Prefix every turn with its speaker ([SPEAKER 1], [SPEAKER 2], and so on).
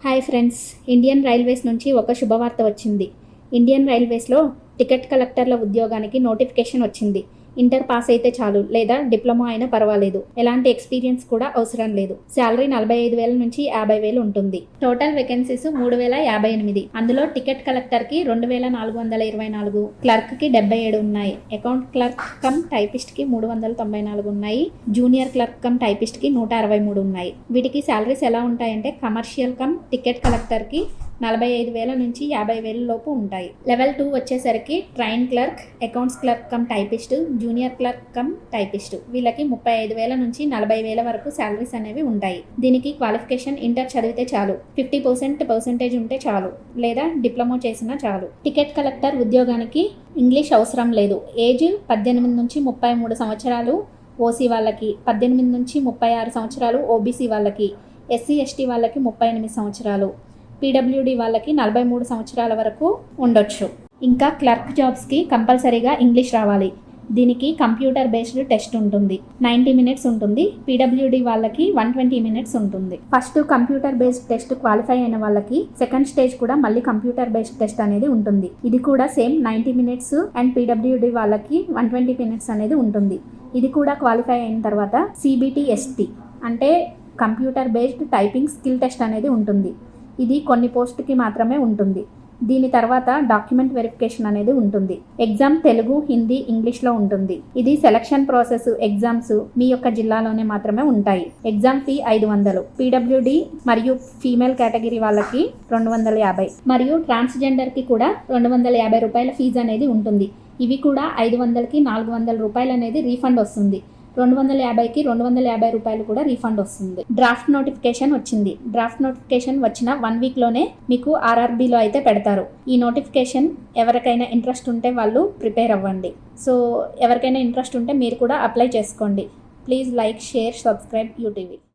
[SPEAKER 1] Hi friends, Indian railways నుంచి ఒక శుభవార్త వచ్చింది. ఇండియన్ రైల్వేస్లో టికెట్ కలెక్టర్ల ఉద్యోగానికి నోటిఫికేషన్ వచ్చింది. ఇంటర్ పాస్ అయితే చాలు, లేదా డిప్లొమా అయినా పర్వాలేదు. ఎలాంటి ఎక్స్పీరియన్స్ కూడా అవసరం లేదు. శాలరీ 45,000 నుంచి 50,000 ఉంటుంది. Total vacancies 3,058. అందులో టికెట్ కలెక్టర్కి 2,424, క్లర్క్కి 77 ఉన్నాయి. అకౌంట్ క్లర్క్ కమ్ టైపిస్ట్కి 394 ఉన్నాయి. జూనియర్ క్లర్క్ కమ్ టైపిస్ట్కి 163 ఉన్నాయి. వీటికి శాలరీస్ ఎలా ఉంటాయంటే కమర్షియల్ కమ్ టికెట్ కలెక్టర్కి 45,000 నుంచి 50,000 లోపు ఉంటాయి. లెవెల్ 2 వచ్చేసరికి train clerk, accounts clerk cum typist, junior clerk cum typist. వీళ్ళకి 35,000 నుంచి 40,000 వరకు శాలరీస్ అనేవి ఉంటాయి. దీనికి క్వాలిఫికేషన్ ఇంటర్ చదివితే చాలు, 50% పర్సెంటేజ్ ఉంటే చాలు, లేదా డిప్లొమా చేసినా చాలు. టికెట్ కలెక్టర్ ఉద్యోగానికి ఇంగ్లీష్ అవసరం లేదు. ఏజ్ 18 నుంచి 33 సంవత్సరాలు ఓసీ వాళ్ళకి, 18 నుంచి 36 సంవత్సరాలు ఓబీసీ వాళ్ళకి, ఎస్సీ ఎస్టీ వాళ్ళకి 38 సంవత్సరాలు, పీడబ్ల్యూడి వాళ్ళకి 43 సంవత్సరాల వరకు ఉండొచ్చు. ఇంకా క్లర్క్ జాబ్స్కి కంపల్సరీగా ఇంగ్లీష్ రావాలి. దీనికి కంప్యూటర్ బేస్డ్ టెస్ట్ ఉంటుంది. 90 మినిట్స్ ఉంటుంది. పీడబ్ల్యూడి వాళ్ళకి 120 మినిట్స్ ఉంటుంది. First computer based test qualify అయిన వాళ్ళకి సెకండ్ స్టేజ్ కూడా మళ్ళీ కంప్యూటర్ బేస్డ్ టెస్ట్ అనేది ఉంటుంది. ఇది కూడా సేమ్ 90 మినిట్స్ అండ్ పీడబ్ల్యూడి వాళ్ళకి 120 మినిట్స్ అనేది ఉంటుంది. ఇది కూడా క్వాలిఫై అయిన తర్వాత CBT-ST అంటే computer based typing skill test అనేది ఉంటుంది. ఇది కొన్ని పోస్ట్కి మాత్రమే ఉంటుంది. దీని తర్వాత డాక్యుమెంట్ వెరిఫికేషన్ అనేది ఉంటుంది. ఎగ్జామ్ తెలుగు, హిందీ, ఇంగ్లీష్లో ఉంటుంది. ఇది సెలక్షన్ ప్రాసెస్. ఎగ్జామ్స్ మీ యొక్క జిల్లాలోనే మాత్రమే ఉంటాయి. Exam fee 500. పీడబ్ల్యూడి మరియు ఫీమేల్ కేటగిరీ వాళ్ళకి 250 మరియు ట్రాన్స్జెండర్కి కూడా 250 రూపాయల ఫీజు అనేది ఉంటుంది. ఇవి కూడా 500కి 400 రూపాయలు అనేది రీఫండ్ వస్తుంది. 250కి 250 రూపాయలు కూడా రీఫండ్ వస్తుంది. డ్రాఫ్ట్ నోటిఫికేషన్ వచ్చింది. డ్రాఫ్ట్ నోటిఫికేషన్ వచ్చిన 1 వీక్లోనే మీకు RRBలో అయితే పెడతారు. ఈ నోటిఫికేషన్ ఎవరికైనా ఇంట్రెస్ట్ ఉంటే వాళ్ళు ప్రిపేర్ అవ్వండి. సో ఎవరికైనా ఇంట్రెస్ట్ ఉంటే మీరు కూడా అప్లై చేసుకోండి. Please like, share, subscribe UTV.